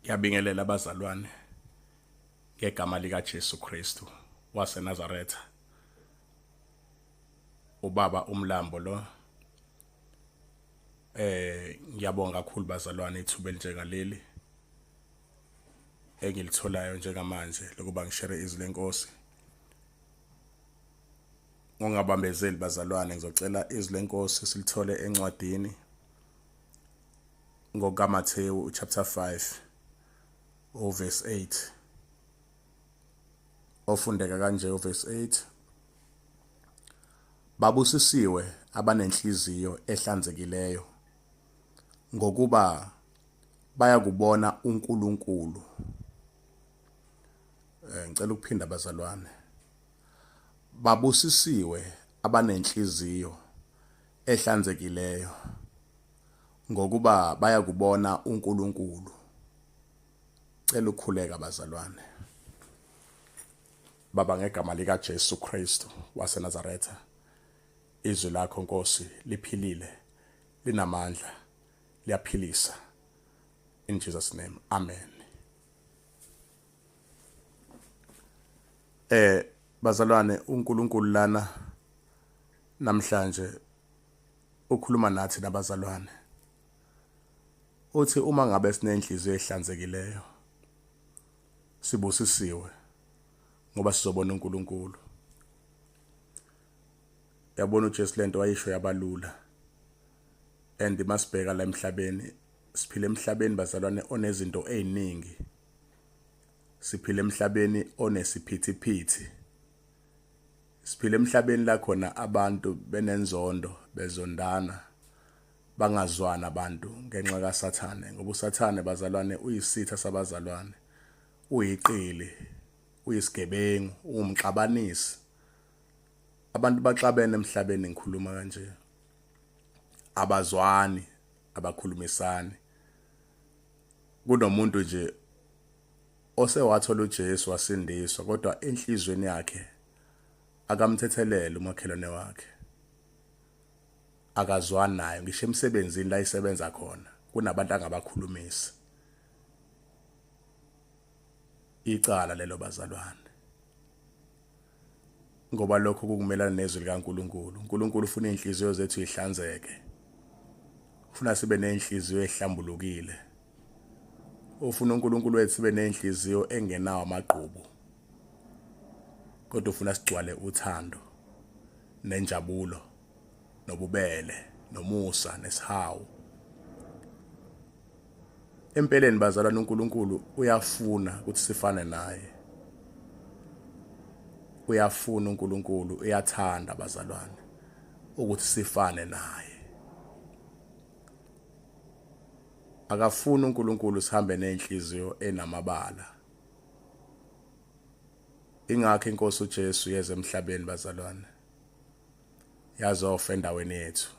Ngiyabingelela abazalwane ngegama lika Jesu Kristu waseNazaretha. Ubaba umlambo lo ngiyabonga kakhulu bazalwane ithuba elinjengaleli engilitholayo njengamanje lokuba ngishare izwi lenkosi. Ngongabambezeli bazalwane ngizocela izwi lenkosi silithole encwadini ngokaMathewu chapter 5 verse 8. Ofundeka kanje verse 8. Babusisiwe abanenhliziyo ehlanzekileyo ngokuba bayakubona uNkulunkulu. Ngicela ukuphinda bazalwane. Babusisiwe abanenhliziyo ehlanzekileyo ngokuba bayakubona uNkulunkulu. Cela ukukhuleka bazalwane. Baba ngegama lika Jesu Kristu waseNazaretha. Izwi lakho Nkosi liphilile, linamandla, liyaphilisa. In Jesus name. Amen. Bazalwane, uNkulunkulu lana namhlanje ukhuluma nathi nabazalwane. Uthi uma ngabe sinenhliziyo ehlanzekileyo sibusisiwe ngoba sizobona uNkulunkulu. Yabona uJesu lento wayisho yabalula. And masibheka la emhlabeni, siphila emhlabeni bazalwane onezinto eziningi. Siphila emhlabeni onesiphithiphithi. Siphila emhlabeni la khona abantu benenzondo, bezondana, bangazwana abantu ngenxa kaSathane. Ngoba uSathane bazalwane uyisitha sabazalwane. Uyiqili, uyisigebengu, umxabanisi. Abantu baxabene emhlabeni ngikhuluma kanje. Abazwani, abakhulumisani. Kunomuntu nje osewathola uJesu wasindiswa kodwa enhlizweni yakhe akamthethelele umakhelwane wakhe. Akazwani naye ngisho emsebenzini la isebenza khona kunabantu angabakhulumisi. Icala lelo bazalwane. Ngoba lokho kukumelana nezwi likaNkulunkulu. uNkulunkulu ufuna inhliziyo zethu ihlanzeke. Ufuna sibe nenhliziyo ehlambulukile. Ufuna uNkulunkulu wethu sibe nenhliziyo engenawo amagqubu. Kodwa ufuna sigcwale uthando, nenjabulo, nobubele, nomusa, nesihawu. Empeleni bazalwane uNkulunkulu uyafuna ukuthi sifane naye. Uyafuna uNkulunkulu, uyathanda bazalwane ukuthi sifane naye. Akafuna uNkulunkulu sihambe nenhliziyo enamabala. Ingakho inkosi uJesu yeze emhlabeni bazalwane. Yazofa endaweni yethu.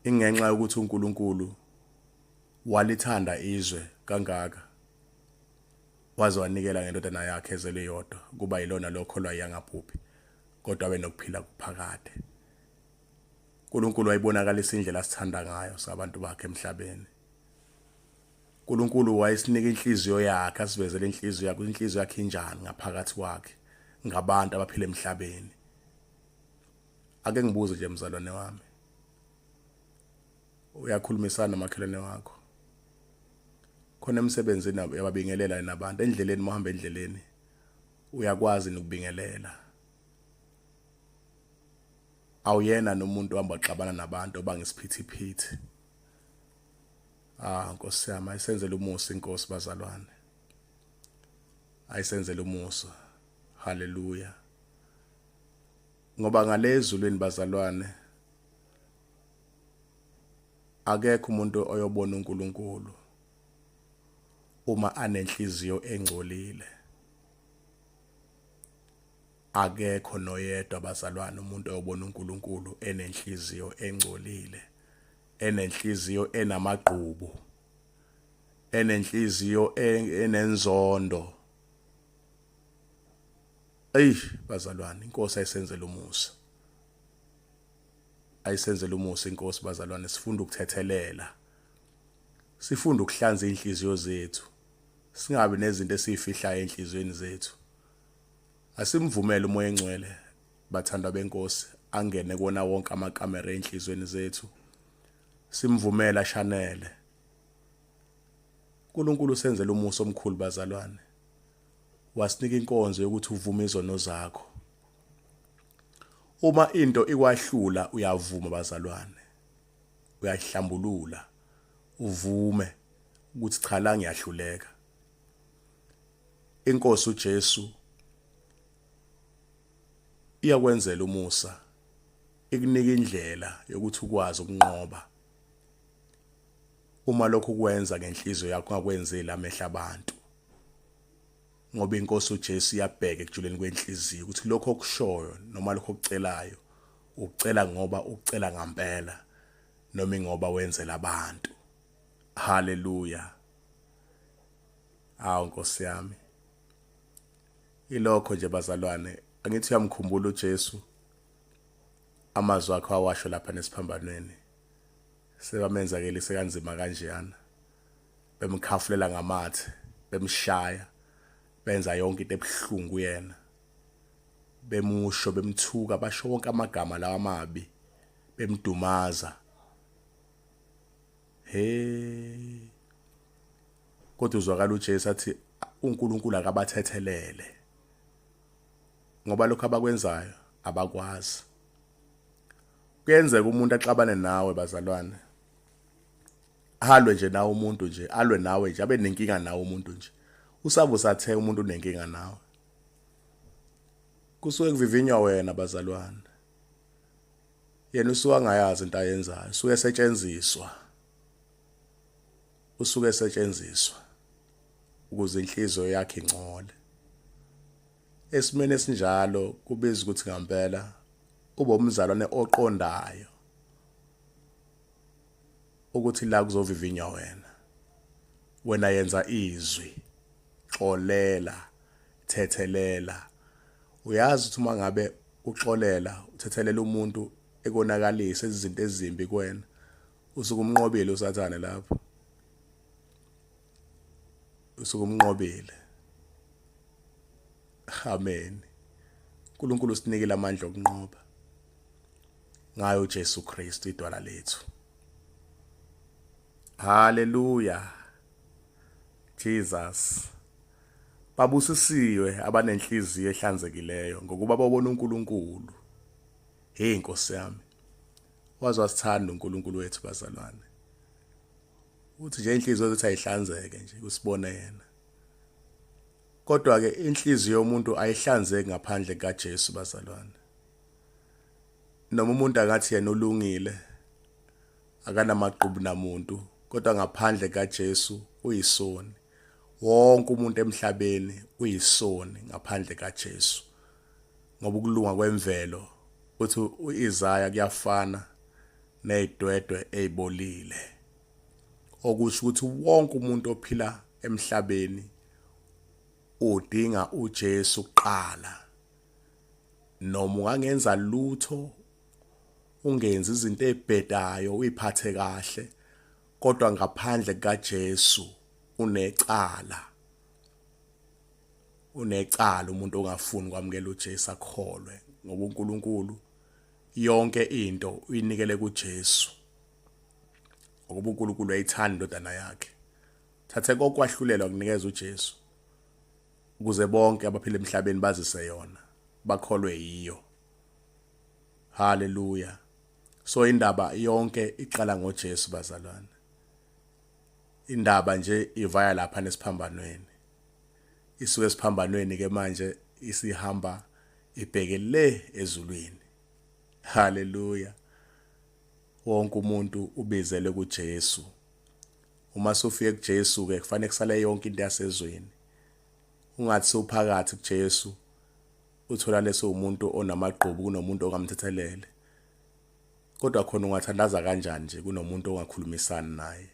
Ingenxa yokuthi uNkulunkulu walithanda izwe kangaka. Waze wanikela ngendodana yakhe ezelwe yodwa kuba yilona lokholwa yangaphuphi kodwa benokuphila kuphakade. uNkulunkulu wayibonakalisa indlela asithanda ngayo sabantu bakhe emhlabeni. uNkulunkulu wayesinika inhliziyo yakhe, asivezele inhliziyo yakhe, inhliziyo yakhe injani ngaphakathi kwakhe ngabantu abaphila emhlabeni. Ake ngibuze nje mzalwane wami. Uyakhulumisana nomakhelwane wakho? Khona emsebenzini yababingelela nabantu endleleni mohamba endleleni uyakwazi ukubingelela. Awuyena nomuntu ohamba xabana nabantu obangisiphithiphithi. Nkosi yami ayisenzele umusa inkosi bazalwane. Ayisenzele umusa. Hallelujah. Ngoba ngalezulwini bazalwane akekho umuntu oyobona uNkulunkulu uma anenhliziyo engcolile. Akekho noyedwa bazalwane umuntu oyobona uNkulunkulu enenhliziyo engcolile, enenhliziyo enamagqubu, enenhliziyo enenzondo. Bazalwane, inkosi ayisenzele umusa. Ayisenzele umusa inkosi bazalwane, sifunda ukuthethelela. Sifunda ukuhlanza inhliziyo zethu. Singabi nezinto esifihlayo enhlizweni zethu. Asimvumele umoya engcwele bathandwa benkosi angene kona wonke amakamera enhlizweni zethu. Simvumela ashanele. uNkulunkulu senzele umusa omkhulu bazalwane. Wasinika inkonzo yokuthi uvume izono zakho. Uma into ikwahlula uyavuma bazalwane. Uyahlambulula. Uvume ukuthi cha la ngiyahluleka. Inkosi uJesu iyakwenzela umusa. Ikunika indlela yokuthi ukwazi ukunqoba. Uma lokho kwenza ngenhliziyo yakho ungakwenzeli amehla abantu. Ngoba inkosi uJesu iyabheka ekujuleni kwenhliziyo ukuthi lokho okushoyo noma lokho okucelayo ucela ngoba ucela ngempela noma ngoba wenzela abantu. Haleluya. Awu Nkosi yami. Ilokho nje bazalwane, angithi uyamkhumbula uJesu amazwi akhe awasho lapha nesiphambanweni. Sebamenzakele sekanzima kanjeyana. Bemkhafulela ngamathe, bemshaya, benza yonke into ebhlungu yena. Bemusho, bemthuka, basho wonke amagama lawa amabi, bemdumaza. Kodwa uzwakala uJesu athi uNkulunkulu akabathethelele. Ngoba lokho abakwenzayo abakwazi. Kuyenzeka umuntu axabane nawe bazalwane. Halwe nje nawe umuntu nje, alwe nawe nje, abe nenkinga nawe umuntu nje. Usabe usathe umuntu unenkinga nawe. Kusuke kuvivinywa wena bazalwane. Yena usuka ngayazi into ayenzayo, usuke esetshenziswa. Usuke esetshenziswa ukuze inhliziyo yakhe ingcole. Esimene esinjalo kubiza ukuthi ngempela ube umzalwane oqondayo ukuthi la kuzovivinywa wena. Wena yenza izwi, xolela, thethelela. Uyazi ukuthi uma ngabe uxolela, uthethelela umuntu ekonakalisa izinto ezimbi kuwena, usuke umnqobile uSathane lapho. Usuke umnqobile. Amen. uNkulunkulu usinikile amandla okunqoba ngayo uJesu Kristu idwala lethu. Hallelujah. Jesus. Babusisiwe abanenhliziyo ehlanzekileyo ngokuba babona uNkulunkulu. Hey Nkosi yami. Wazi wasithanda uNkulunkulu wethu bazalwane. Uthi nje inhliziyo zethu ayihlanzeke nje usibone yena. Kodwa ke inhliziyo yomuntu ayihlanzeki ngaphandle kaJesu bazalwane. Noma umuntu angathi yena ulungile akanamaqhubu namuntu, kodwa ngaphandle kaJesu uyisoni. Wonke umuntu emhlabeni uyisoni ngaphandle kaJesu. Ngoba ukulunga kwemvelo uthi uIsaya kuyafana nezidwedwe ezibolile. Okusho ukuthi wonke umuntu ophila emhlabeni udinga uJesu kuqala. Noma ungangenza lutho, ungenza izinto ezibhedayo, uyiphathe kahle, kodwa ngaphandle kaJesu unecala. Unecala umuntu ongafuni kwamukela uJesu akholwe ngoba uNkulunkulu yonke into uyinikele kuJesu. Ngoba uNkulunkulu uyayithanda indodana yakhe. Thathe kokwahlulelwa kunikeza uJesu ukuze bonke abaphila emhlabeni bazise yona, bakholwe yiyo. Hallelujah. So indaba yonke iqala ngoJesu bazalwane. Indaba nje ivaya lapha nesiphambanweni. Isuke esiphambanweni ke manje isihamba ibheke le ezulwini. Hallelujah. Wonke umuntu ubizele kuJesu. Uma sofike kuJesu ke kufanele kusale yonke into yasezweni. Ungathi sophakathi kuJesu uthola leso umuntu onamaqhubu kunomuntu ongamthethelele. Kodwa khona ungathandaza kanjani nje kunomuntu ongakhulumisani naye.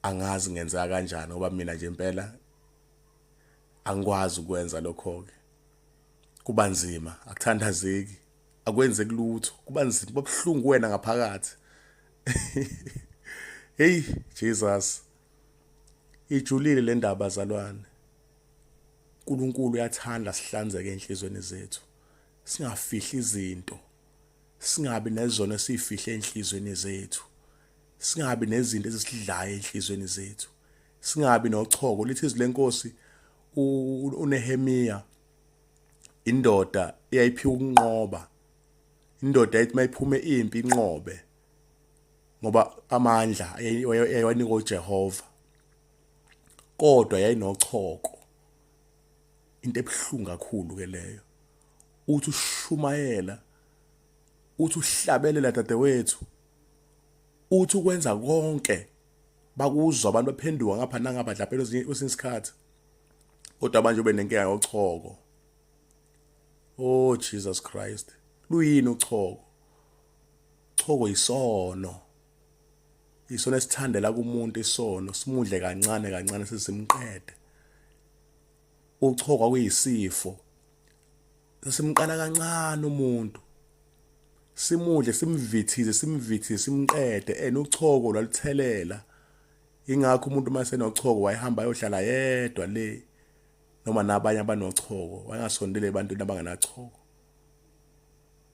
Angazi ngenza kanjani ngoba mina nje impela angikwazi ukwenza lokho ke. Kuba nzima, akuthandazeki, akwenze kulutho, kuba nzima, kubhlungu wena ngaphakathi. Hey Jesus, ijulile le ndaba bazalwane. uNkulunkulu uyathanda sihlanzeke enhlizweni zethu. Singafihli izinto. Singabi nezona esifihle enhlizweni zethu. Singabi nezinto ezisidlayo enhlizweni zethu. Singabi nochoko. Lithi izwi lenkosi uNehemia indoda eyayiphiwa ukunqoba. Indoda ethi mayiphume impi inqobe. Ngoba amandla yayiwanika uJehova. Kodwa yayinochoko. Into ebhlungu kakhulu ke leyo. Uthi ushumayela, uthi uhlabelela dadewethu, uthi ukwenza konke bakuzwa abantu baphenduka ngapha nangapha dlaphela kwesinye isikhathi. Kodwa manje ube nenkinga yochoko. Oh Jesus Christ. Luyini uchoko? Uchoko isono. Isona esithandela kumuntu isono, simudle kancane kancane sesimqede. Uchoko kuyisifo. Sesimqala kancane umuntu. Simudle simvithize simqede uchoko lwalithelela. Ingakho umuntu mase nochoko wayehamba ayohlala yedwa le noma nabanye abanochoko wayengasondele ebantwini abangenachoko.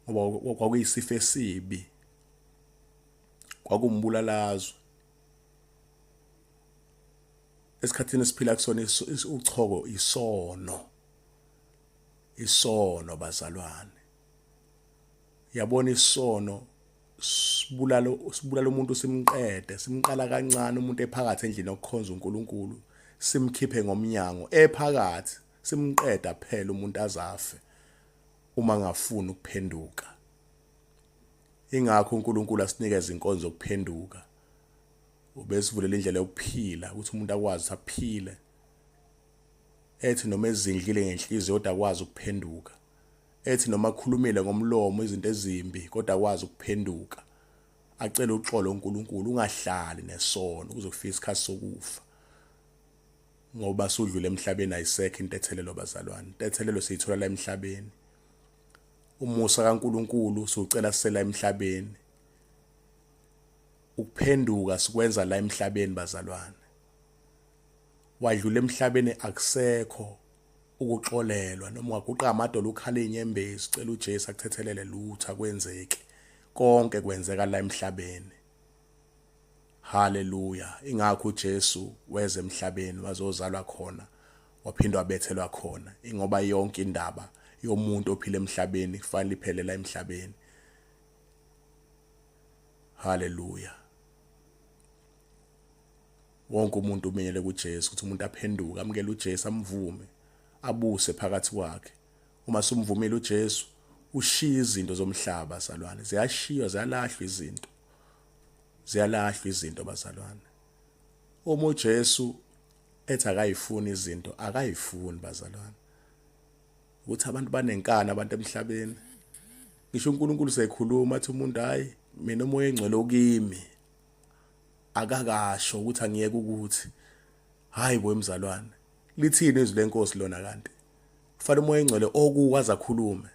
Ngoba kwakuyisifo esibi. Kwakumbulalazo. Esikhathini esiphila kusona uchoko isono. Isono bazalwane. Yabona isono sibulala umuntu simqede, simqala kancane umuntu ephakathi endlini yokukhonza uNkulunkulu, simkhiphe ngomnyango ephakathi, simqeda phela umuntu azafe uma ngafuni ukuphenduka. Ingakho uNkulunkulu asinikeza inkonzo zokuphenduka. Ubesivulela indlela yokuphila ukuthi umuntu akwazi aphile. Ethi noma ezindlile ngenhliziyo kodwa akwazi ukuphenduka. Ethi noma akhulumile ngomlomo izinto ezimbi kodwa akwazi ukuphenduka. Acela uxolo uNkulunkulu ungahlali nesono uzofika isikhathi sokufa. Ngoba sudlule emhlabeni ayisekho intethelelo bazalwane. Intethelelo siyithola la emhlabeni. Umusa kaNkulunkulu sucela sisela emhlabeni. Ukuphenduka sikwenza la emhlabeni bazalwane. Wadlula emhlabeni akusekho ukuxolelwa noma ungaguqa amadolo ukhala inyembezi cela uJesu akuthethelele lutho akwenzeke. Konke kwenzeka la emhlabeni. Hallelujah. Ingakho uJesu weze emhlabeni wazozalwa khona waphindwa wabethelwa khona. Ingoba yonke indaba yomuntu ophila emhlabeni kufanele iphele la emhlabeni. Hallelujah. Wonke umuntu umenyele kuJesu ukuthi umuntu aphenduke amukele uJesu amvume abuse phakathi kwakhe. Uma sumvumile uJesu ushiya izinto zomhlaba bazalwane. Ziyashiywa ziyalahlwa izinto. Ziyalahlwa izinto bazalwane. Uma uJesu ethi akayifuni izinto akayifuni bazalwane. Ukuthi abantu banenkani abantu emhlabeni. Ngisho uNkulunkulu sekhuluma athi umuntu hayi mina umoya engcwele okimi. Akakasho ukuthi angiyeke ukuthi hayi bo emzalwane. Lithini izwi lenkosi lona kanti? Kufanele umoya engcwele okwazi akhulume.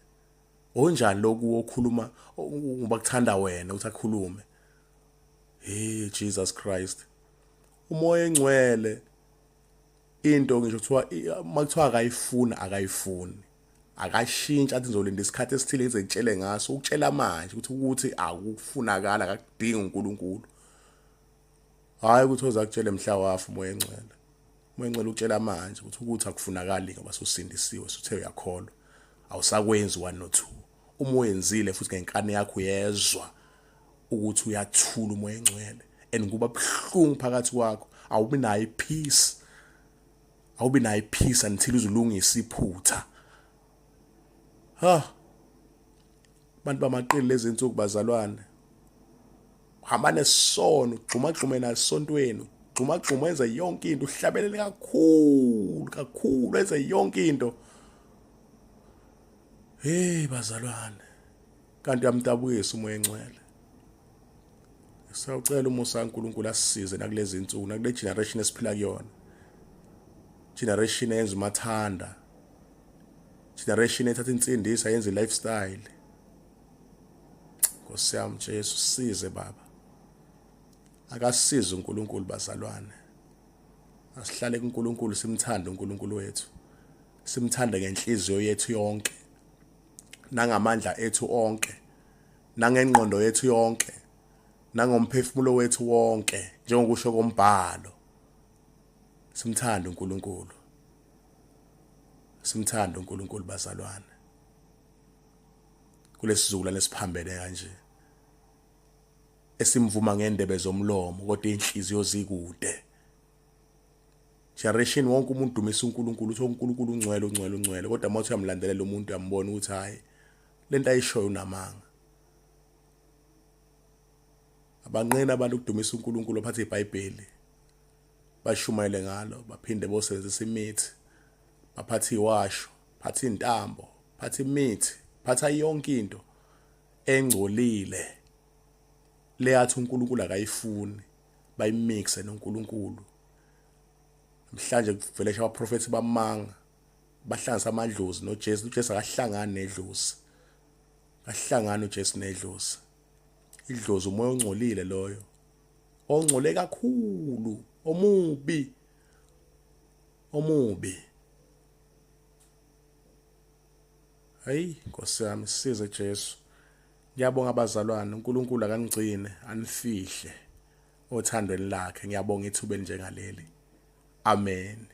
Onjani loku okhuluma ngoba kuthanda wena ukuthi akhulume? Hey Jesus Christ. Umoya engcwele into ngisho kuthiwa makuthiwa akayifuni. Akashintsha athi ngizolinda isikhathi esithile ngize ngitshele ngaso ukutshela manje ukuthi akufunakala akakudingi uNkulunkulu. Hayi ukuthi ozakutshela mhla wafa umoya engcwele. Umoya engcwele ukutshela manje ukuthi akufunakali ngoba susindisiwe suthe uyakholwa. Awusakwenzi 1 no 2. Uma wenzile futhi ngenkani yakho uyezwa ukuthi uyathula umoya engcwele kuba buhlungu phakathi kwakho awubi nayo ipeace. Awubi nayo ipeace until uzulungisa iphutha. Abantu bamaqili lezi insuku bazalwane. Hamba nesono, gxuma nasontweni, gxuma enze yonke into, uhlabelele kakhulu enze yonke into. Hey bazalwane. Kanti yamtabuyisa umoya engcwele. Sawucela umusa kaNkulunkulu asisize nakulezi insuku nakule generation esiphila kuyona. Generation yenza umathanda. Generation ethatha insindisa yenza lifestyle. Nkosi yami Jesu size baba. Akasisize uNkulunkulu bazalwane. Asihlale kuNkulunkulu simthande uNkulunkulu wethu. Simthande ngenhliziyo yethu yonke. Nangamandla ethu onke. Nangengqondo yethu yonke. Nangomphefumulo wethu wonke, njengokusho kombhalo. Simthande uNkulunkulu. Simthande uNkulunkulu bazalwane. Kulesizukulwane esiphambene kanje. Esimvuma ngendebe zomlomo kodwa inhliziyo zikude. Generation wonke umuntu dumisa uNkulunkulu, uthi uNkulunkulu ungcwele ungcwele ungcwele, kodwa mawuthi uyamlandelela umuntu uyambona ukuthi hayi lento ayishoyo unamanga. Abanqena abantu ukudumisa uNkulunkulu baphathe iBhayibheli. Bashumayele ngalo, baphinde bosebenzisa imithi. Baphathe iwasho, baphathe intambo, baphathe imithi, baphatha yonke into engcolile. Leyathi uNkulunkulu akayifuni, bayimixe noNkulunkulu. Mhlanje kuvele abaprofeti bamanga, bahlanganisa amadlozi noJesu. uJesu akahlangani nedlozi. Kahlangana uJesu nedlozi. Idlozi umoya ongcolile loyo. Ongcole kakhulu, omubi. Omubi. Hayi, Nkosi yami sisize Jesu. Ngiyabonga abazalwane, uNkulunkulu akanigcine, anifihle othandweni lakhe. Ngiyabonga ithuba elinjengaleli. Amen.